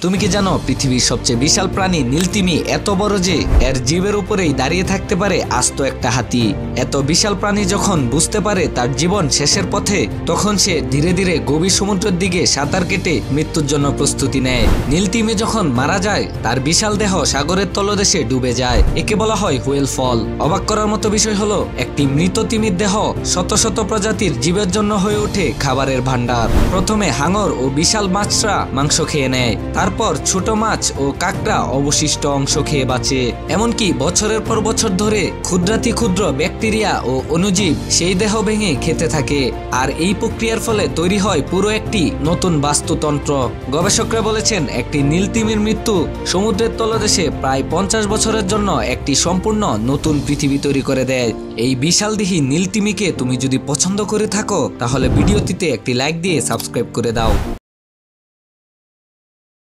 তুমি কি জানো পৃথিবীর সবচেয়ে বিশাল প্রাণী নীলতিমি এত বড় যে এর জীবের উপরেই দাঁড়িয়ে থাকতে পারে আস্ত একটা হাতি। এত বিশাল প্রাণী যখন বুঝতে পারে তার জীবন শেষের পথে, তখন সে ধীরে ধীরে গভীর সমুদ্রের দিকে সাঁতার কেটে মৃত্যুর জন্য প্রস্তুতি নেয়। নীলতিমি যখন মারা যায় তার বিশাল দেহ সাগরের তলদেশে ডুবে যায়। একে বলা হয় হুয়েল ফল। অবাক করার মতো বিষয় হলো একটি মৃত তিমির দেহ শত শত প্রজাতির জীবের জন্য হয়ে ওঠে খাবারের ভান্ডার। প্রথমে হাঙর ও বিশাল মাছরা মাংস খেয়ে নেয়, তারপর ছোট মাছ ও কাঁকড়া অবশিষ্ট অংশ খেয়ে বাঁচে। এমনকি বছরের পর বছর ধরে ক্ষুদ্রাতি ক্ষুদ্র ব্যাকটেরিয়া ও অণুজীব সেই দেহ ভেঙে খেতে থাকে। আর এই প্রক্রিয়ার ফলে তৈরি হয় পুরো একটি নতুন বাস্তুতন্ত্র। গবেষকরা বলেছেন একটি নীলতিমির মৃত্যু সমুদ্রের তলদেশে প্রায় 50 বছরের জন্য একটি সম্পূর্ণ নতুন পৃথিবী তৈরি করে দেয়। এই বিশালদেহী নীলতিমিকে তুমি যদি পছন্দ করে থাকো তাহলে ভিডিওটিতে একটি লাইক দিয়ে সাবস্ক্রাইব করে দাও।